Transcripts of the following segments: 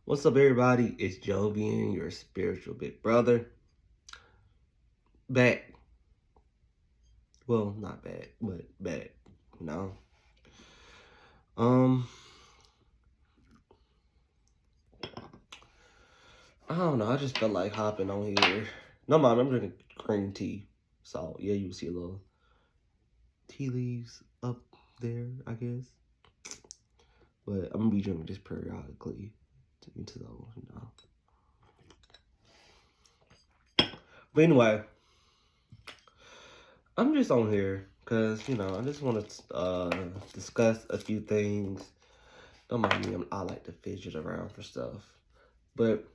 What's up, everybody? It's Jovian, your spiritual big brother. Back. Well, not bad, but back. You know. Um, I don't know. I just felt like hopping on here. No, mom, I'm drinking green tea. So yeah, you see a little tea leaves up there, I guess. But I'm gonna be drinking this periodically into those, But anyway, I'm just on here because I just want to discuss a few things. Don't mind me, I like to fidget around for stuff. But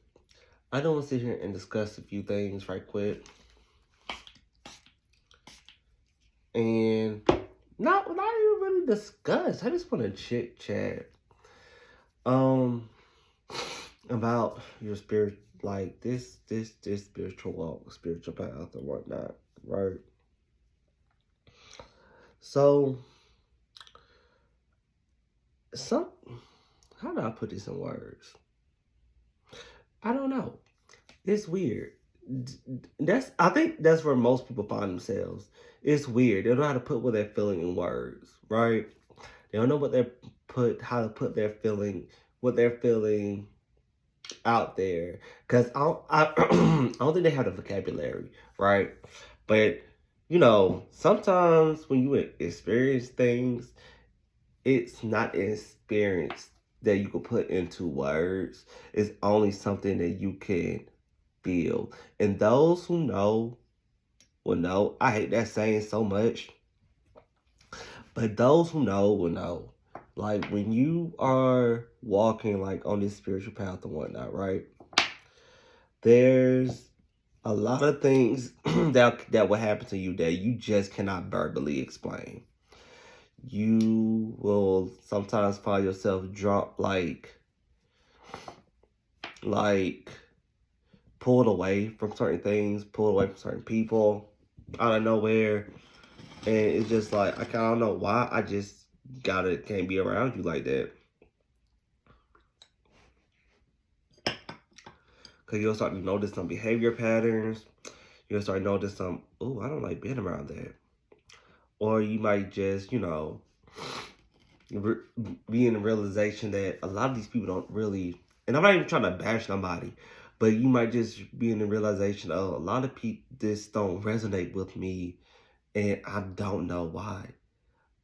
I don't want to sit here and discuss a few things right quick. And not even really discuss. I just want to chit chat. About your spirit, like this spiritual walk, spiritual path and whatnot, right? So how do I put this in words? I don't know. It's weird. I think that's where most people find themselves. It's weird. They don't know how to put what they're feeling in words, right? They don't know how to put what they're feeling out there. Cause I I don't think they have the vocabulary, right? But sometimes when you experience things, it's not an experience that you can put into words. It's only something that you can feel. And those who know will know. I hate that saying so much. But those who know will know. Like when you are walking like on this spiritual path and whatnot, right? There's a lot of things that will happen to you that you just cannot verbally explain. You will sometimes find yourself drunk, like pulled away from certain things, pulled away from certain people out of nowhere. And it's just like, I kind of don't know why. I just can't be around you like that. Because you'll start to notice some behavior patterns. You'll start to notice some, oh, I don't like being around that. Or you might just, be in the realization that a lot of these people don't really, and I'm not even trying to bash somebody, but you might just be in the realization of a lot of people this don't resonate with me, and I don't know why.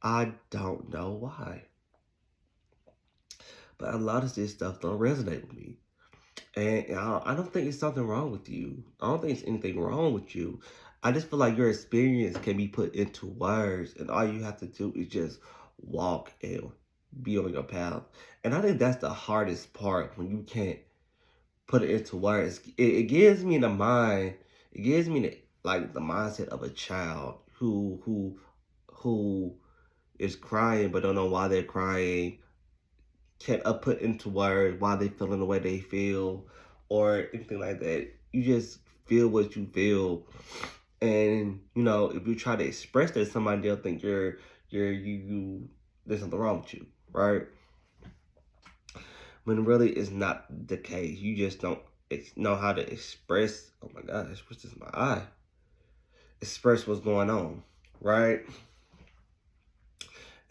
I don't know why. But a lot of this stuff don't resonate with me. And I don't think it's something wrong with you. I don't think it's anything wrong with you. I just feel like your experience can be put into words, and all you have to do is just walk and be on your path. And I think that's the hardest part when you can't put it into words. It gives me the mind. It gives me the mindset of a child who is crying but don't know why they're crying, can't put into words why they feeling the way they feel or anything like that. You just feel what you feel, and if you try to express that to somebody, they'll think you there's something wrong with you, right? When really it's not the case. You just don't know how to express. Oh my gosh, what's this in my eye? Express what's going on, right?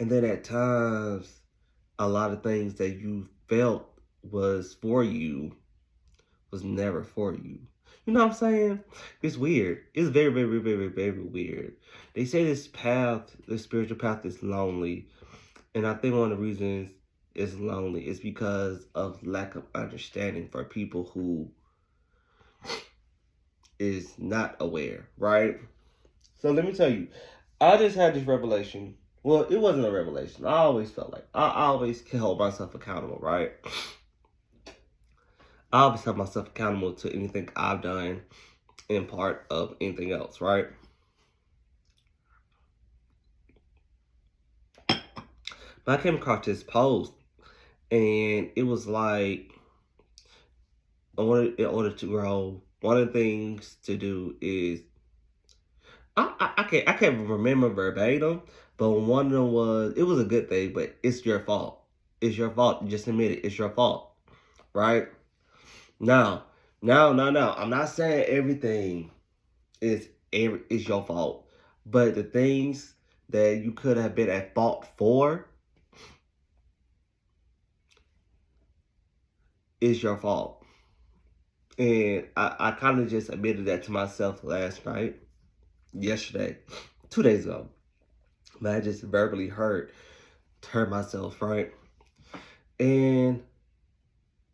And then at times, a lot of things that you felt was for you was never for you. You know what I'm saying? It's weird. It's very, very, very, very weird. They say this spiritual path is lonely. And I think one of the reasons it's lonely is because of lack of understanding for people who is not aware, right? So let me tell you, I just had this revelation. Well, it wasn't a revelation. I always felt like I always can hold myself accountable, right? I always have myself accountable to anything I've done in part of anything else, right? But I came across this post, and it was like, in order to grow, one of the things to do is, I can't remember verbatim, but one of them was, it was a good thing, but it's your fault. It's your fault. Just admit it. It's your fault, right? Now, now. I'm not saying everything is your fault, but the things that you could have been at fault for is your fault. And I kind of just admitted that to myself yesterday, 2 days ago. But I just verbally hurt myself, right? And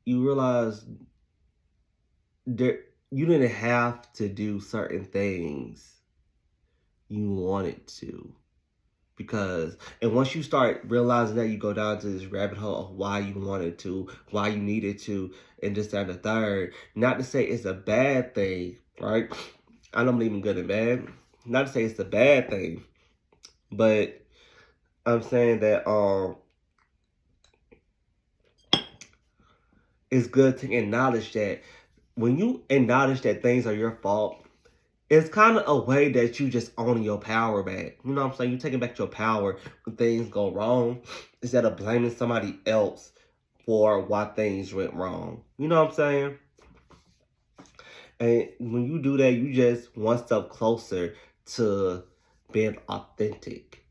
you realize you didn't have to do certain things you wanted to. And once you start realizing that, you go down to this rabbit hole of why you wanted to, why you needed to, and just that the third. Not to say it's a bad thing, right? I don't believe in good and bad. Not to say it's a bad thing, but I'm saying that it's good to acknowledge that when you acknowledge that things are your fault, it's kind of a way that you just owning your power back. You know what I'm saying? You're taking back your power when things go wrong instead of blaming somebody else for why things went wrong. You know what I'm saying? And when you do that, you just one step closer to being authentic.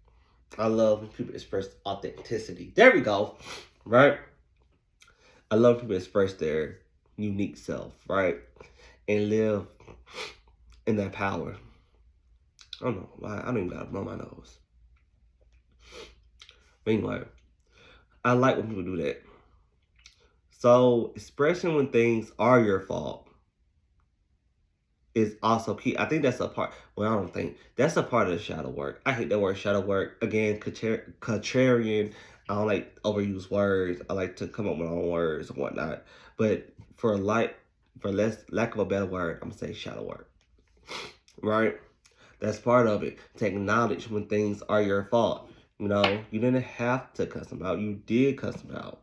I love when people express authenticity. There we go. Right? I love when people express their unique self, right? And live in that power. I don't know. I don't even gotta blow my nose. But anyway, I like when people do that. So expressing when things are your fault is also key. I think that's a part. Well, I don't think that's a part of the shadow work. I hate that word shadow work. Again, contrarian. I don't like overuse words. I like to come up with my own words and whatnot. But for lack of a better word, I'm gonna say shadow work. Right? That's part of it. To acknowledge when things are your fault. You know, you didn't have to cuss them out. You did cuss them out.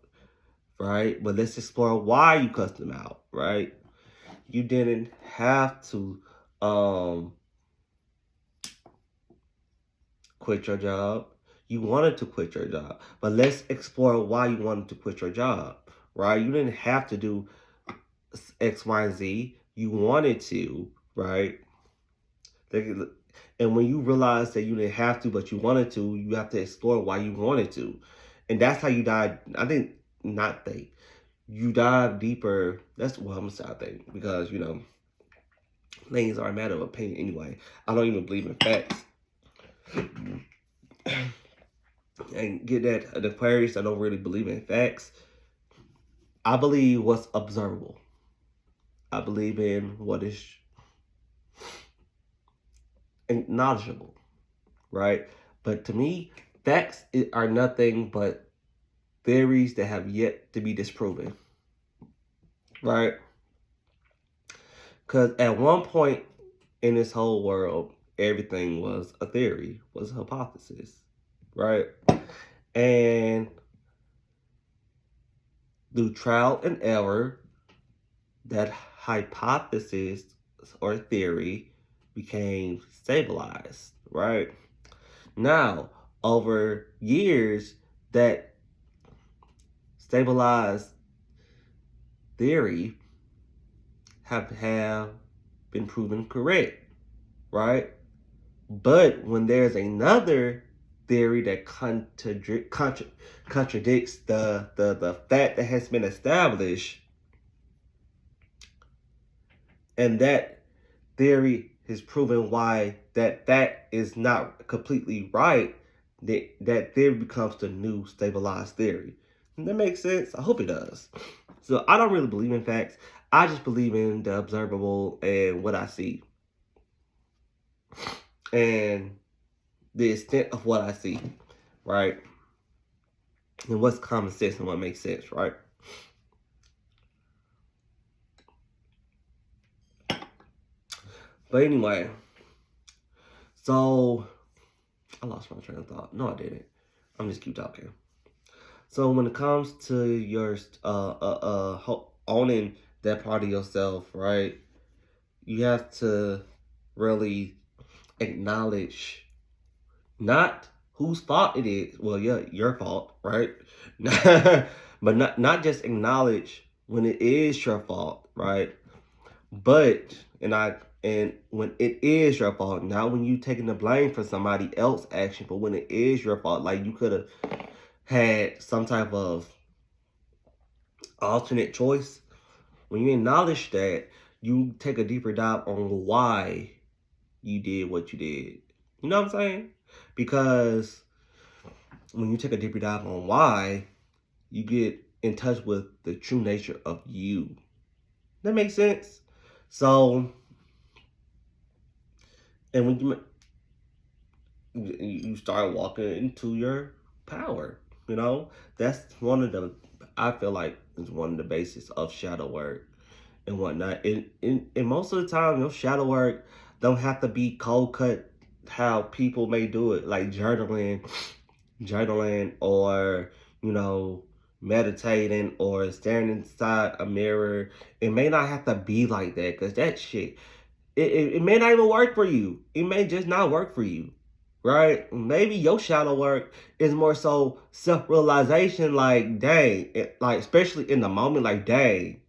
Right? But let's explore why you cussed them out. Right? You didn't have to quit your job. You wanted to quit your job. But let's explore why you wanted to quit your job. Right? You didn't have to do X, Y, and Z. You wanted to. Right? And when you realize that you didn't have to, but you wanted to, you have to explore why you wanted to. And that's how you dive. You dive deeper. That's what I'm saying, I think. Because, you know, things are a matter of opinion anyway. I don't even believe in facts. And get that the Aquarius, I don't really believe in facts. I believe what's observable. I believe in what is acknowledgeable, right? But to me, facts are nothing but theories that have yet to be disproven, right? Because at one point in this whole world, everything was a theory, was a hypothesis, right? And through trial and error, that hypothesis or theory became stabilized, right? Now, over years, that stabilized theory have been proven correct, right? But when there's another theory that contradicts the fact that has been established, and that theory has proven why that fact is not completely right, that theory becomes the new stabilized theory. And that makes sense? I hope it does. So I don't really believe in facts. I just believe in the observable and what I see. And the extent of what I see, right? And what's common sense and what makes sense, right? But anyway, so I lost my train of thought. No, I didn't. I'm just keep talking. So when it comes to your owning that part of yourself, right? You have to really acknowledge not whose fault it is. Well, yeah, your fault, right? But not just acknowledge when it is your fault, right? But and when it is your fault, not when you taking the blame for somebody else's action, but when it is your fault, like you could have had some type of alternate choice. When you acknowledge that, you take a deeper dive on why you did what you did. You know what I'm saying? Because when you take a deeper dive on why, you get in touch with the true nature of you. That makes sense? So, and when you start walking into your power, that's one of the, I feel like, is one of the basis of shadow work and whatnot. And most of the time, shadow work don't have to be cold cut how people may do it, like journaling, or meditating, or staring inside a mirror. It may not have to be like that, because that shit, it may not even work for you. It may just not work for you, right? Maybe your shadow work is more so self-realization, like, dang, like, especially in the moment, like, dang,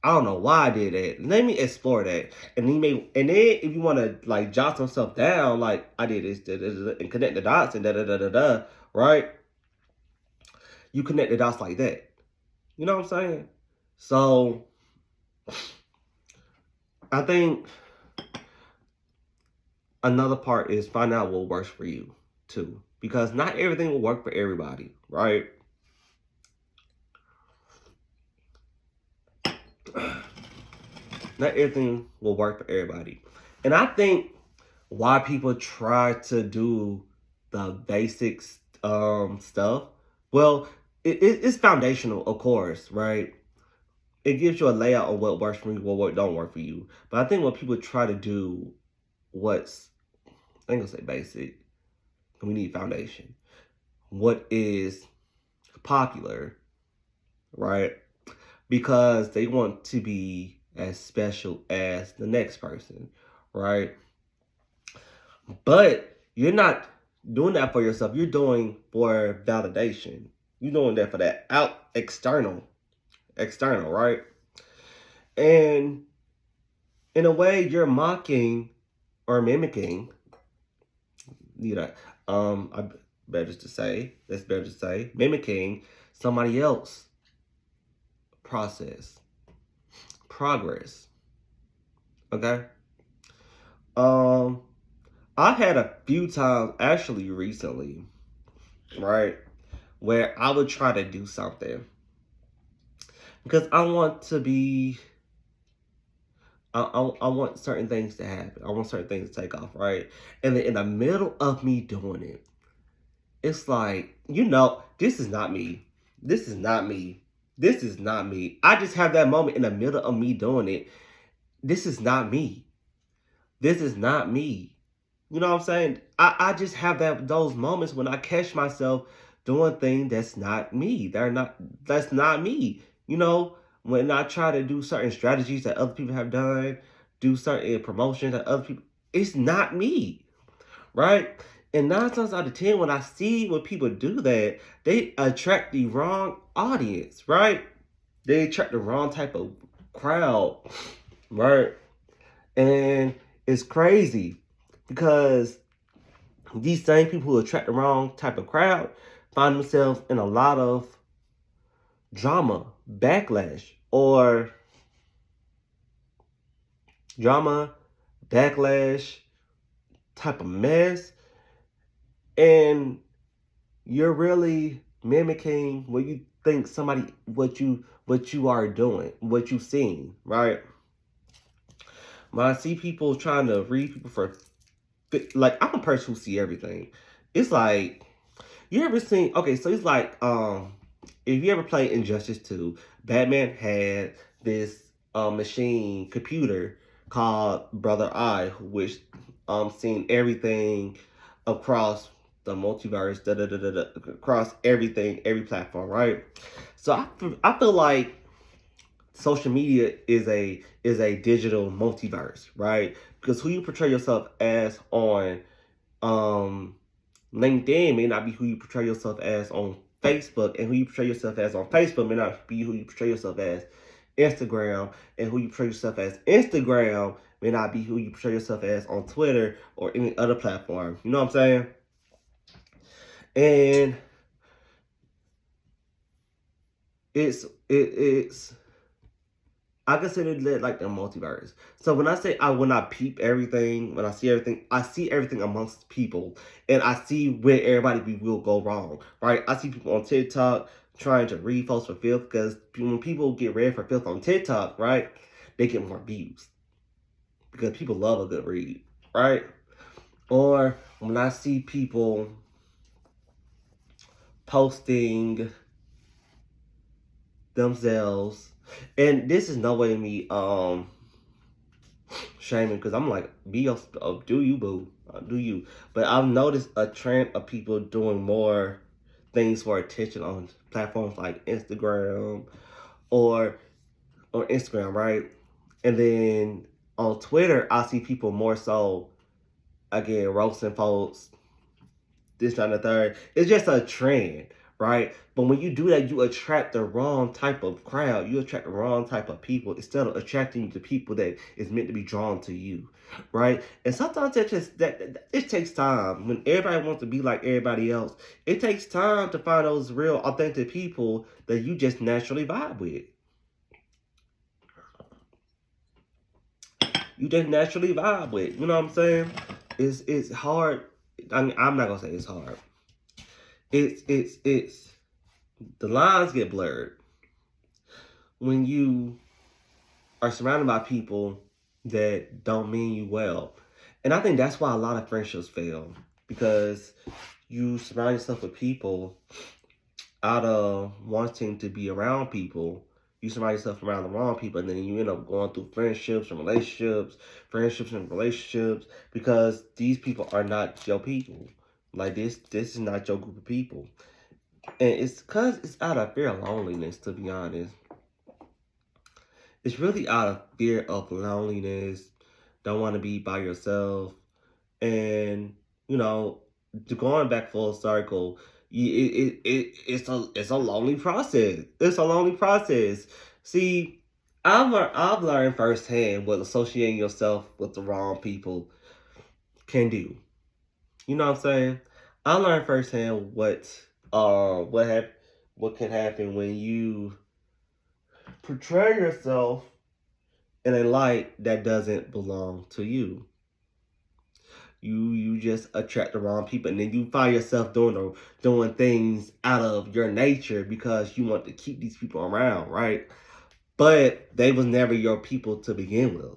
I don't know why I did that. Let me explore that. And then if you want to, like, jot some stuff down, like, I did this, da, da, da, and connect the dots and da da da da da, right? You connect the dots like that. You know what I'm saying? So I think another part is find out what works for you too. Because not everything will work for everybody, right? Not everything will work for everybody. And I think why people try to do the basics stuff, well, it's foundational, of course, right? It gives you a layout of what works for you, what don't work for you. But I think when people try to do what's, I ain't gonna say basic, we need foundation. What is popular, right? Because they want to be as special as the next person, right? But you're not doing that for yourself. You're doing for validation. You're doing that for that external, right? And in a way, you're mocking or mimicking, that's better to say, mimicking somebody else process, progress. Okay? I've had a few times actually recently, right, where I would try to do something because I want to be, I want certain things to happen. I want certain things to take off, right? And then in the middle of me doing it, it's like, this is not me. This is not me. This is not me. I just have that moment in the middle of me doing it. This is not me. This is not me. You know what I'm saying? I just have those moments when I catch myself doing things that's not me. That's not me. When I try to do certain strategies that other people have done, do certain promotions that other people, it's not me. Right? And 9 times out of 10, when I see when people do that, they attract the wrong audience, right? They attract the wrong type of crowd, right? And it's crazy because these same people who attract the wrong type of crowd find themselves in a lot of drama, backlash, type of mess. And you're really mimicking what you think what you are doing, what you've seen, right? When I see people trying to read people like, I'm a person who see everything. It's like, you ever seen, okay, so it's like, if you ever played Injustice 2, Batman had this computer called Brother Eye, which seen everything across the multiverse, across everything, every platform, right? So I feel like social media is a digital multiverse, right? Because who you portray yourself as on LinkedIn may not be who you portray yourself as on Facebook, and who you portray yourself as on Facebook may not be who you portray yourself as Instagram, and who you portray yourself as Instagram may not be who you portray yourself as on Twitter or any other platform. You know what I'm saying? And it's I consider it like the multiverse. So when I say when I peep everything, when I see everything amongst people, and I see where everybody will go wrong, right? I see people on TikTok trying to read folks for filth, because when people get read for filth on TikTok, right, they get more views because people love a good read, right? Or when I see people posting themselves, and this is no way me shaming, because I'm like, be your, do you, boo, do you. But I've noticed a trend of people doing more things for attention on platforms like Instagram or Instagram, right? And then on Twitter, I see people more so, again, roasting folks, this, that, and the third. It's just a trend, right? But when you do that, you attract the wrong type of crowd. You attract the wrong type of people instead of attracting the people that is meant to be drawn to you, right? And sometimes it takes time. When everybody wants to be like everybody else, it takes time to find those real, authentic people that you just naturally vibe with. You just naturally vibe with. You know what I'm saying? It's hard. I mean, I'm not gonna say it's hard. It's the lines get blurred when you are surrounded by people that don't mean you well. And I think that's why a lot of friendships fail, because you surround yourself with people out of wanting to be around people. You surround yourself around the wrong people, and then you end up going through friendships and relationships, because these people are not your people. Like this is not your group of people. And it's because it's out of fear of loneliness, to be honest. It's really out of fear of loneliness. Don't want to be by yourself. And, you know, going back full circle, it's a lonely process. It's a lonely process. See, I've learned firsthand what associating yourself with the wrong people can do. You know what I'm saying? I learned firsthand what can happen when you portray yourself in a light that doesn't belong to you. You just attract the wrong people, and then you find yourself doing things out of your nature because you want to keep these people around, right? But they was never your people to begin with.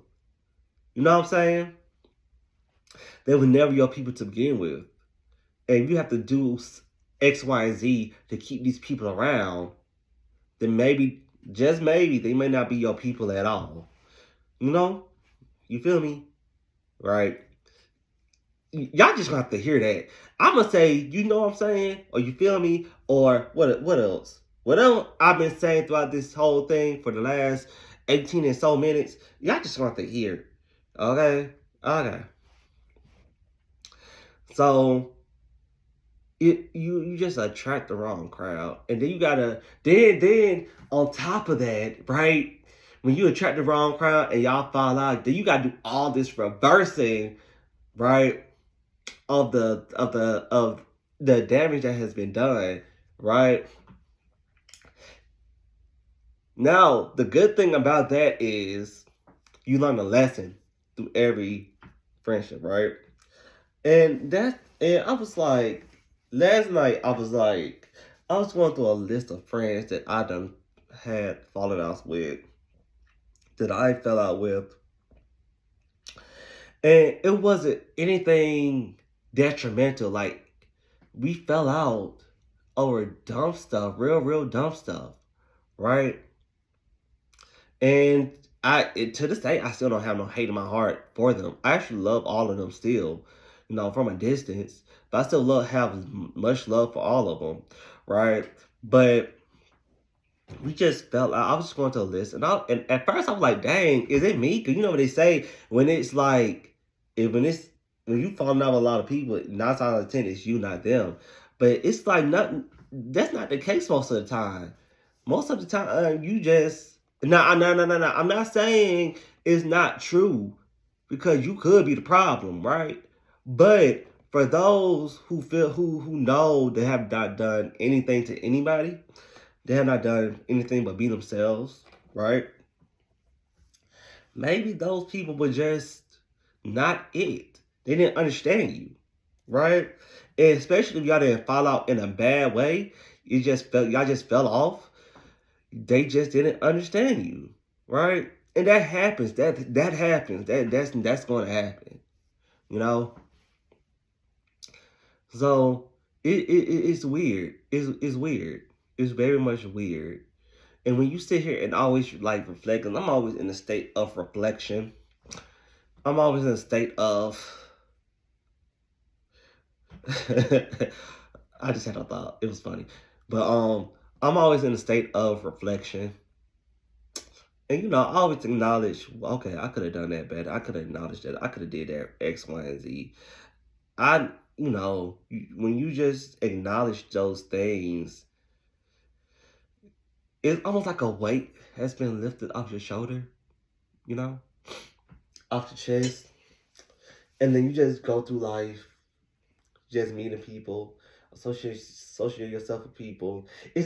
You know what I'm saying? They were never your people to begin with. And you have to do X, Y, and Z to keep these people around, then maybe, just maybe, they may not be your people at all. You know? You feel me? Right? Y'all just gonna have to hear that. I'm gonna say, you know what I'm saying? Or you feel me? Or what else? Whatever I've been saying throughout this whole thing for the last 18 and so minutes, y'all just gonna have to hear. Okay? Okay. So, you just attract the wrong crowd, and then you gotta then on top of that, right? When you attract the wrong crowd and y'all fall out, then you gotta do all this reversing, right? Of the damage that has been done, right? Now, the good thing about that is you learn a lesson through every friendship, right? And I was like, last night I was going through a list of friends that I done had fallen out with, that I fell out with. And it wasn't anything detrimental. Like, we fell out over dumb stuff, real dumb stuff, right? And to this day, I still don't have no hate in my heart for them. I actually love all of them still, you know, from a distance. But I still have much love for all of them, right? But we just felt I was just going to a list, and at first I was like, "Dang, is it me?" Because you know what they say, when it's like, when you fall in love with a lot of people, 9 times out of 10 it's you, not them. But it's like nothing. That's not the case most of the time. Most of the time, you just no, no, no, no, no. I'm not saying it's not true because you could be the problem, right? But for those who feel who know they have not done anything to anybody, they have not done anything but be themselves, right? Maybe those people were just not it. They didn't understand you, right? And especially if y'all didn't fall out in a bad way, y'all just fell off. They just didn't understand you, right? And that happens. That happens. That's going to happen, you know. So it's weird. It's weird. It's very much weird. And when you sit here and always like reflect, and I'm always in a state of reflection. I'm always in a state of I just had a thought. It was funny. But I'm always in a state of reflection. And I always acknowledge, okay, I could have done that better. I could have acknowledged that. I could have did that X, Y, and Z. When you just acknowledge those things, it's almost like a weight has been lifted off your shoulder, you know, off the chest. And then you just go through life just meeting people, associate yourself with people. And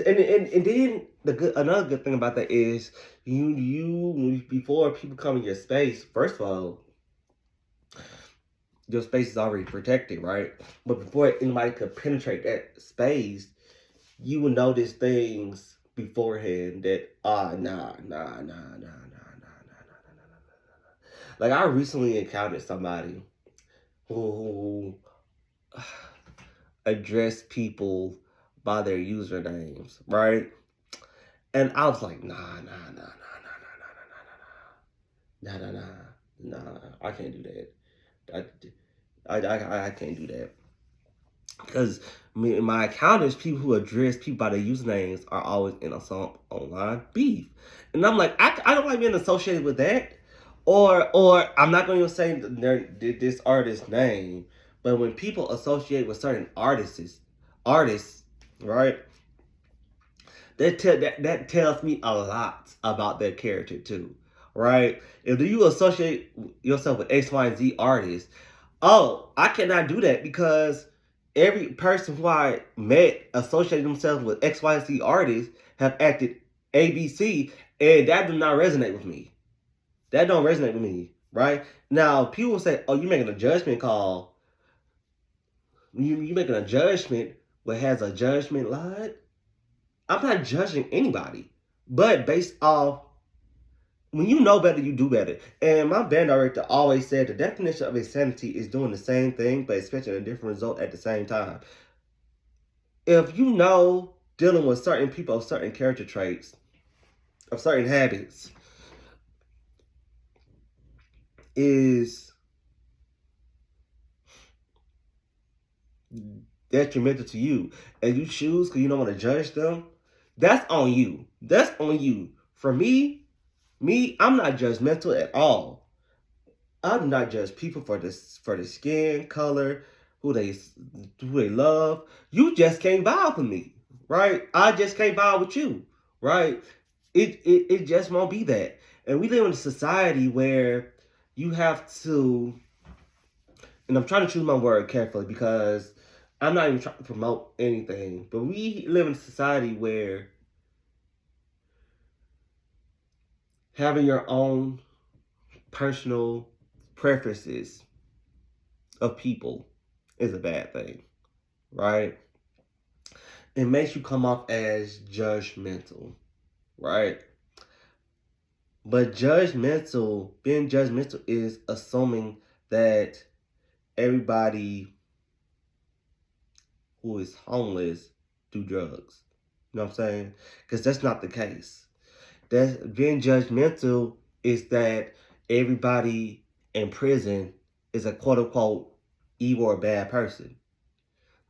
then another good thing about that is before people come in your space, first of all, your space is already protected, right? But before anybody could penetrate that space, you will notice things beforehand that nah. Like I recently encountered somebody who address people by their usernames, right? And I was like, nah, I can't do that. I can't do that. Because my encounters, people who address people by their usernames are always in some online beef. And I'm like, I don't like being associated with that. Or I'm not going to say this artist's name, but when people associate with certain artists, right? That tells me a lot about their character too, right? If you associate yourself with X, Y, and Z artists, I cannot do that because every person who I met associated themselves with X, Y, and Z artists have acted ABC, and that do not resonate with me. That don't resonate with me, right? Now, people say, "Oh, you're making a judgment call. You making a judgment, but has a judgment line?" I'm not judging anybody, but based off when you know better, you do better. And my band director always said the definition of insanity is doing the same thing but expecting a different result at the same time. If you know dealing with certain people of certain character traits, of certain habits, is detrimental to you, and you choose because you don't want to judge them, that's on you. That's on you. For me, I'm not judgmental at all. I do not judge people for the skin color, who they love. You just can't vibe with me, right? I just can't vibe with you, right? It just won't be that. And we live in a society where you have to, and I'm trying to choose my word carefully because I'm not even trying to promote anything, but we live in a society where having your own personal preferences of people is a bad thing, right? It makes you come off as judgmental, right? But being judgmental is assuming that everybody who is homeless do drugs. You know what I'm saying? Because that's not the case. Being judgmental is that everybody in prison is a quote unquote evil or bad person.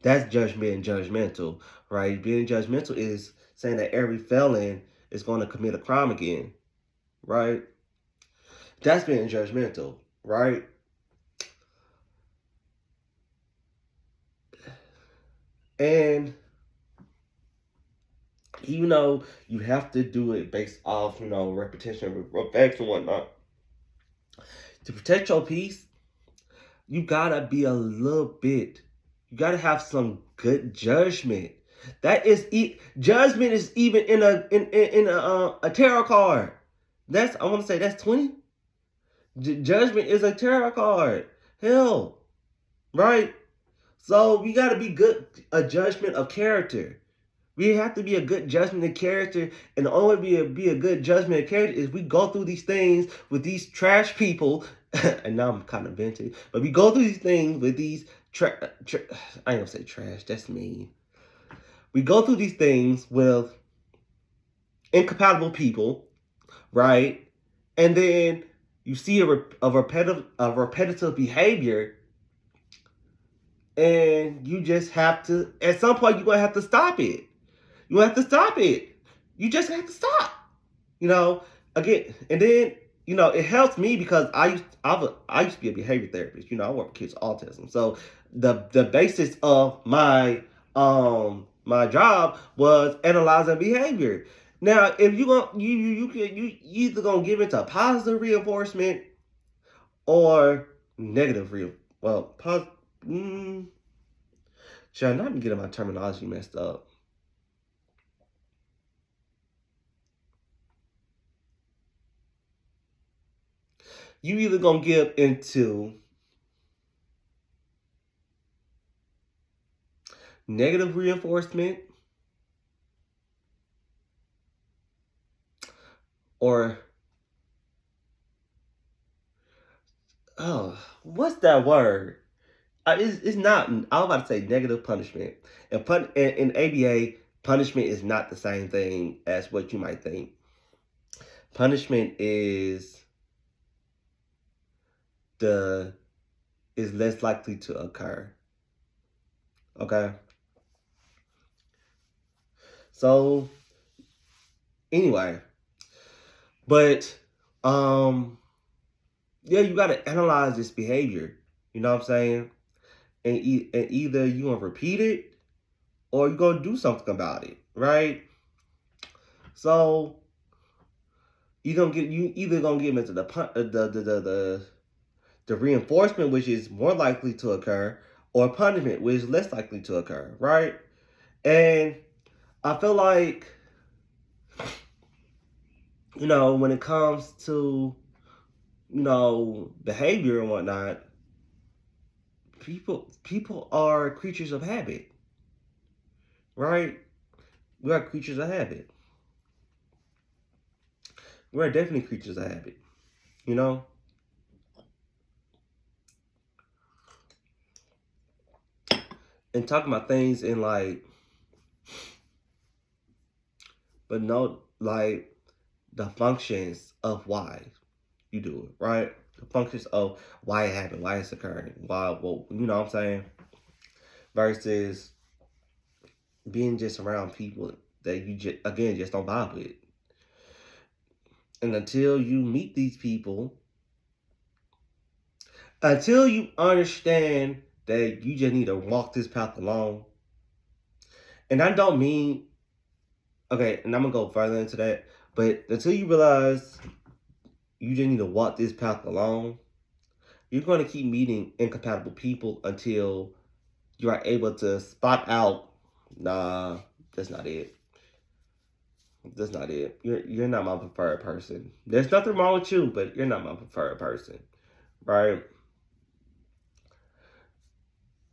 That's being judgmental, right? Being judgmental is saying that every felon is going to commit a crime again, right? That's being judgmental, right? And Even though you have to do it based off, repetition, effects and whatnot. To protect your peace, you gotta be a little bit. You gotta have some good judgment. Judgment is even in a tarot card. I want to say that's 20. Judgment is a tarot card. Hell, right? So we gotta be good. A judgment of character. We have to be a good judgment of character, and the only way be a good judgment of character is we go through these things with these trash people, and now I'm kind of venting, but we go through these things with these I ain't gonna say trash, that's mean. We go through these things with incompatible people, right? And then you see a repetitive behavior, and you just have to. At some point, you're gonna have to stop it. You have to stop it. You just have to stop. You know, again, and then it helps me because I used to be a behavior therapist. I work with kids with autism. So the basis of my job was analyzing behavior. Now, if you either gonna give it to positive reinforcement or negative positive. Should I not be getting my terminology messed up? You either gonna give into negative reinforcement or what's that word? It's not. I was about to say negative punishment. In ABA, punishment is not the same thing as what you might think. Punishment is less likely to occur. Okay. So anyway, but yeah, you got to analyze this behavior. You know what I'm saying? And either you gonna repeat it or you gonna do something about it, right? So you either gonna give into the reinforcement, which is more likely to occur, or punishment, which is less likely to occur, right? And I feel like when it comes to behavior and whatnot, people are creatures of habit, right? We are creatures of habit. We're definitely creatures of habit, and talking about things in the functions of why you do it, right? The functions of why it happened, why it's occurring, you know what I'm saying? Versus being just around people that you just don't vibe with. And until you meet these people, until you understand that you just need to walk this path alone, and I don't mean, okay, and I'm going to go further into that, but until you realize you just need to walk this path alone, you're going to keep meeting incompatible people until you are able to spot out, nah, that's not it. That's not it. You're not my preferred person. There's nothing wrong with you, but you're not my preferred person, right?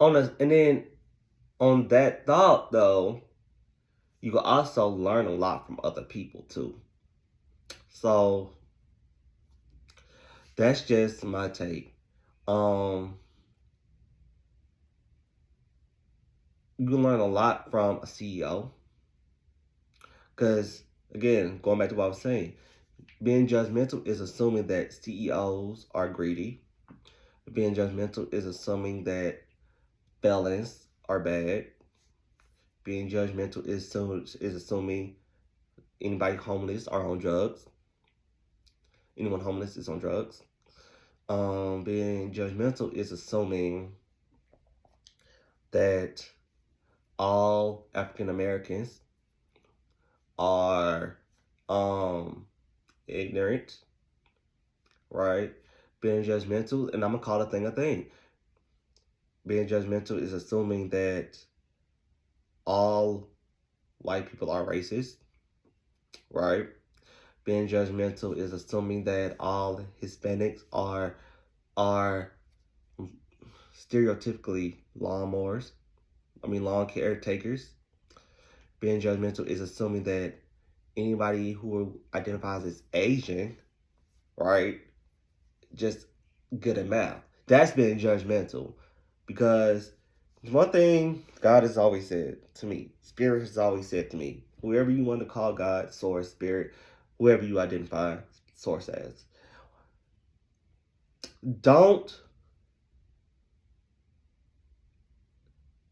And then on that thought, though, you can also learn a lot from other people too. So that's just my take. You can learn a lot from a CEO. Because, again, going back to what I was saying, being judgmental is assuming that CEOs are greedy. Being judgmental is assuming that felons are bad. Being judgmental is assuming anybody homeless are on drugs. Anyone homeless is on drugs. Being judgmental is assuming that all African Americans are ignorant, right? Being judgmental, and I'm gonna call a thing a thing. Being judgmental is assuming that all white people are racist, right? Being judgmental is assuming that all Hispanics are stereotypically lawn caretakers. Being judgmental is assuming that anybody who identifies as Asian, right, just good at math. That's being judgmental. Because one thing God has always said to me, Spirit has always said to me, whoever you want to call God, source, spirit, whoever you identify source as, don't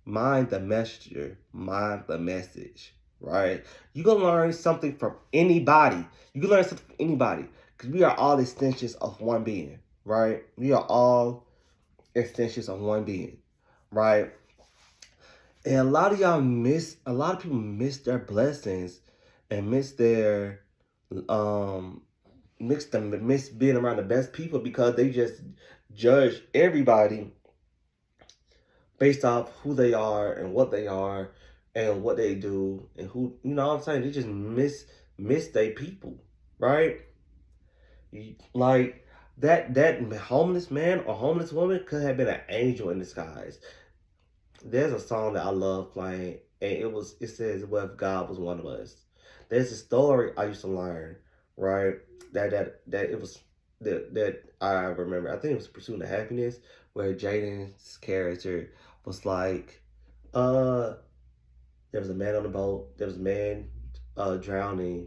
mind the messenger, mind the message, right? You can learn something from anybody. You can learn something from anybody because we are all extensions of one being, right? We are all extensions of one being, right? And a lot of people miss their blessings and um, miss being around the best people because they just judge everybody based off who they are and what they do and who, you know what I'm saying? They just miss their people, right? Like that homeless man or homeless woman could have been an angel in disguise. There's a song that I love playing, and it says, "What if God was one of us?" There's a story I used to learn, right? That it was that I remember. I think it was Pursuit of Happiness, where Jaden's character was like, uh, there was a man on the boat. There was a man drowning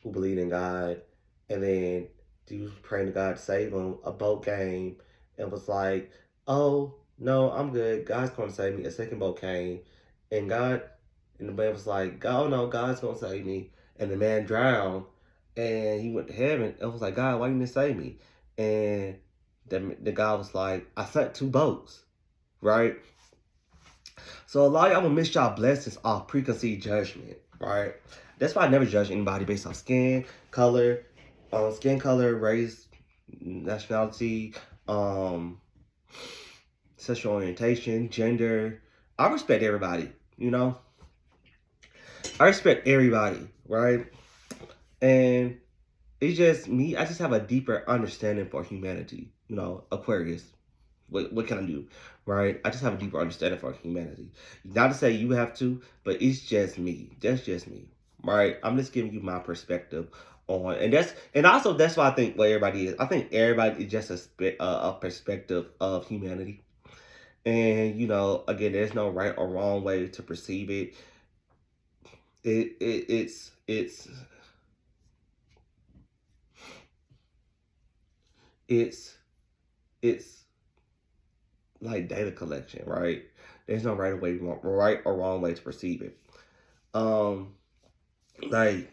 who believed in God, and then he was praying to God to save him. A boat came and was like, "Oh no, I'm good. God's gonna save me." A second boat came, and the man was like, "Oh no, God's gonna save me." And the man drowned, and he went to heaven. And was like, "God, why you didn't save me?" And the God was like, "I sent two boats, right?" So a lot of y'all will miss y'all blessings off preconceived judgment, right? That's why I never judge anybody based off skin color, race, nationality, um, sexual orientation, gender. I respect everybody, you know? I respect everybody, right? And it's just me, I just have a deeper understanding for humanity, you know, Aquarius. What can I do, right? I just have a deeper understanding for humanity. Not to say you have to, but it's just me. That's just me, right? I'm just giving you my perspective on, and also that's why I think what everybody is. I think everybody is just a perspective of humanity, and you know, again, there's no right or wrong way to perceive it. It's it's it's like data collection, right? There's no right or wrong way to perceive it. Um, like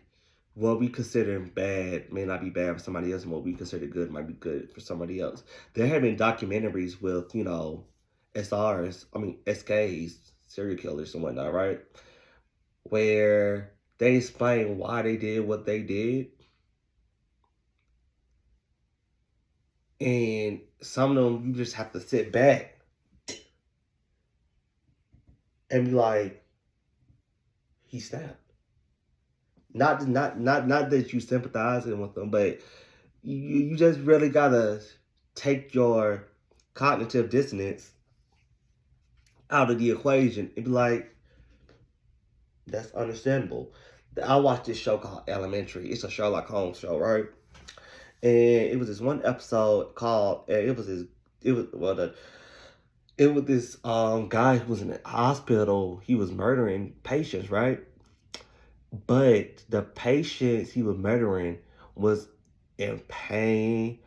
what we consider bad may not be bad for somebody else, and what we consider good might be good for somebody else. There have been documentaries with, you know, SKs, serial killers and whatnot, right? Where they explain why they did what they did. And some of them you just have to sit back and be like, he snapped. Not that you sympathizing with them, but you just really gotta take your cognitive dissonance out of the equation and be like, that's understandable. I watched this show called Elementary. It's a Sherlock Holmes show, right? And it was this one episode called, it was this guy who was in the hospital. He was murdering patients, right? But the patients he was murdering was in pain,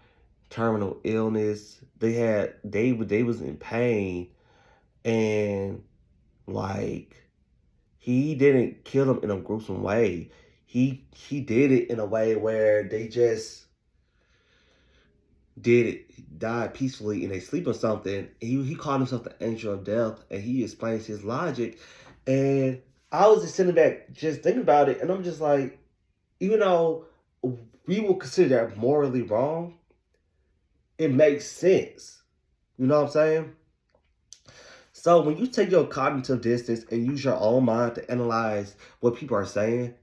terminal illness. They was in pain, and like he didn't kill them in a gruesome way. He did it in a way where they just died peacefully in a sleep or something. He called himself the angel of death, and he explains his logic. And I was just sitting back, just thinking about it, and I'm just like, even though we will consider that morally wrong, it makes sense. You know what I'm saying? So when you take your cognitive distance and use your own mind to analyze what people are saying,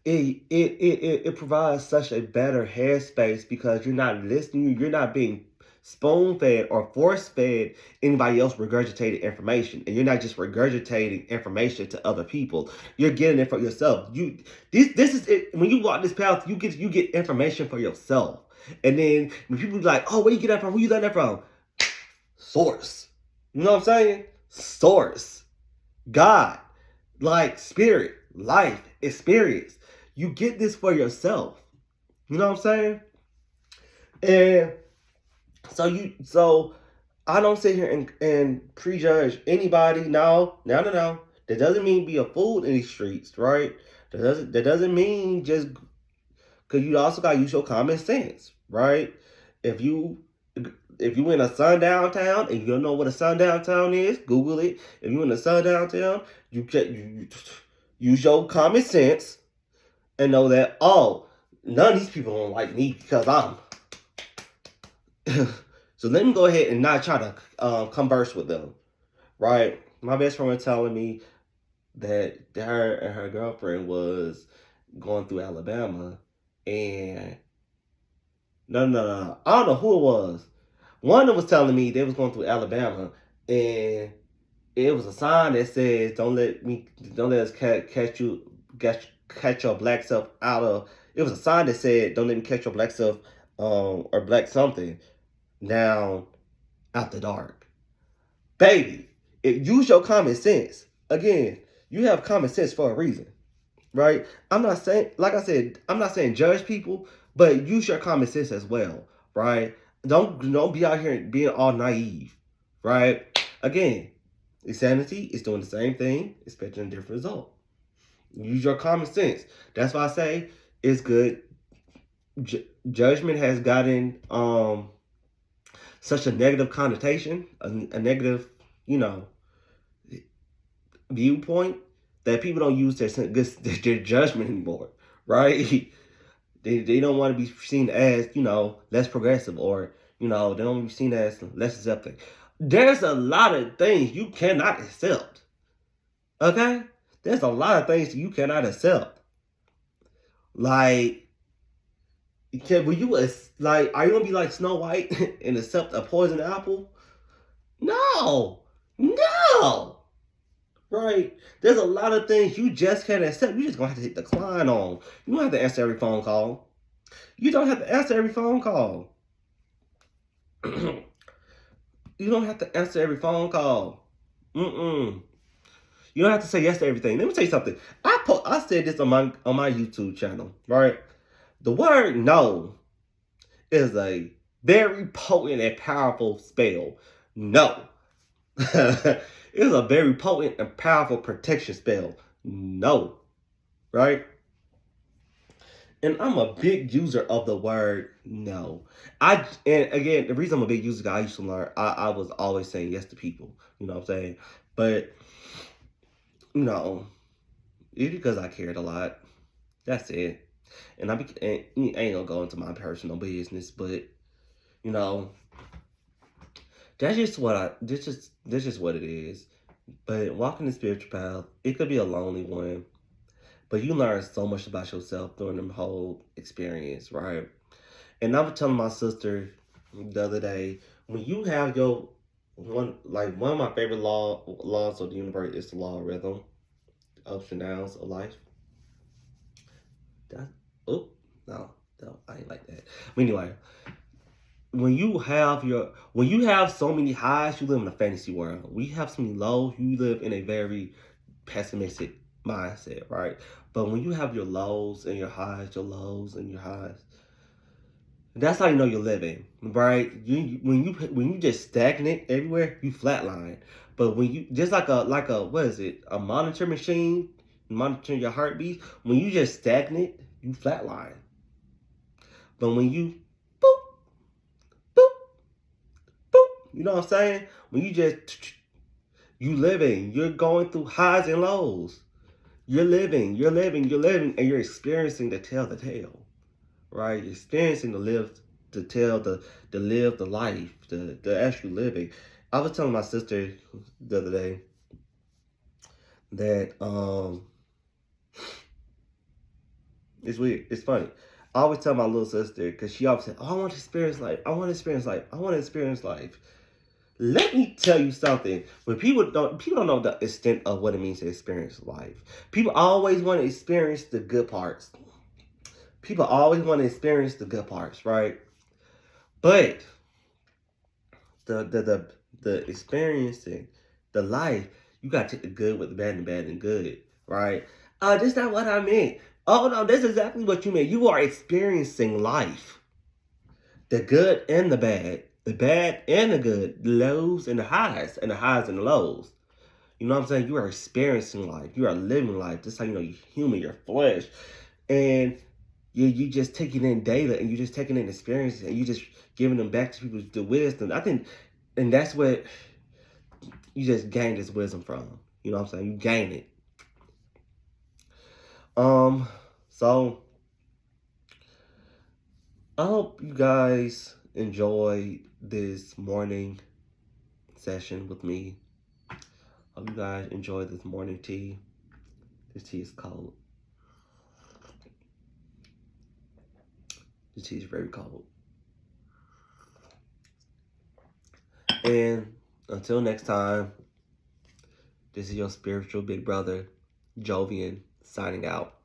it provides such a better headspace because you're not listening, you're not being spoon fed or force fed anybody else regurgitated information, and you're not just regurgitating information to other people. You're getting it for yourself. This is it. When you walk this path, you get information for yourself. And then when people be like, "Oh, where you get that from? Where you learn that from?" Source. You know what I'm saying? Source. God. Like spirit, life, experience. You get this for yourself. You know what I'm saying? And so I don't sit here and prejudge anybody. No. That doesn't mean be a fool in these streets, right? That doesn't mean just because you also gotta use your common sense, right? If you if you in a sundown town and you don't know what a sundown town is, Google it. If you in a sundown town, you use your common sense and know that, oh, none of these people don't like me because I'm. So let me go ahead and not try to converse with them, right? My best friend was telling me that her and her girlfriend was going through Alabama, and no, I don't know who it was. One of them was telling me they was going through Alabama, and it was a sign that says, don't let us catch your black self out of." It was a sign that said, "Don't let me catch your black self, or black something down after dark." Baby, use your common sense. Again, you have common sense for a reason, right? I'm not saying, like I said, I'm not saying judge people, but use your common sense as well, right? Don't be out here being all naive, right? Again, insanity is doing the same thing, expecting a different result. Use your common sense. That's why I say it's good. Judgment has gotten such a negative connotation, a negative, you know, viewpoint that people don't use their judgment anymore, right? They don't want to be seen as, less progressive, or, they don't want to be seen as less accepting. There's a lot of things you cannot accept. Okay? There's a lot of things you cannot accept. Like, are you gonna be like Snow White and accept a poison apple? No. No. Right? There's a lot of things you just can't accept. You just gonna have to hit decline on. You don't have to answer every phone call. You don't have to answer every phone call. You don't have to answer every phone call. You don't have to say yes to everything. Let me tell you something. I said this on my YouTube channel, right? The word no is a very potent and powerful spell. No. It's a very potent and powerful protection spell. No. Right? And I'm a big user of the word no. And again, the reason I'm a big user, I used to learn, I was always saying yes to people. You know what I'm saying? But, it's because I cared a lot. That's it. And I ain't gonna go into my personal business, but, that's just this is what it is. But walking the spiritual path, it could be a lonely one. But you learn so much about yourself during the whole experience, right? And I was telling my sister the other day, when you have your one of my favorite laws of the universe is the law of rhythm, ups and downs of life. No, I ain't like that. But anyway, when you have so many highs, you live in a fantasy world. When you have so many lows, you live in a very pessimistic mindset, right? But when you have your lows and your highs, your lows and your highs, that's how you know you're living, right? When you just stagnant everywhere, you flatline. But when you just like a what is it? A monitor machine monitoring your heartbeat. When you just stagnant, you flatline. But when you boop boop boop, you know what I'm saying? When you just You living. You're going through highs and lows. You're living, and you're experiencing to tell the tale, right? You're experiencing to live, to tell to live the life, the actually living. I was telling my sister the other day that it's weird, it's funny. I always tell my little sister because she always said, "Oh, I want to experience life. I want to experience life. I want to experience life." Let me tell you something. When people don't know the extent of what it means to experience life. People always want to experience the good parts. People always want to experience the good parts, right? But the experiencing the life, you gotta take the good with the bad and the bad and good, right? This not what I meant. Oh no, this is exactly what you meant. You are experiencing life. The good and the bad and the good, the lows and the highs, and the highs and the lows. You know what I'm saying? You are experiencing life. You are living life. Just how you know you're human, you're flesh. And you just taking in data and you just taking in experiences and you just giving them back to people the wisdom. I think, and that's what you just gain this wisdom from. You know what I'm saying? You gain it. So I hope you guys enjoyed this morning session with me. Hope you guys enjoyed this morning tea. This tea is cold. This tea is very cold. And until next time, this is your spiritual big brother, Jovian, signing out.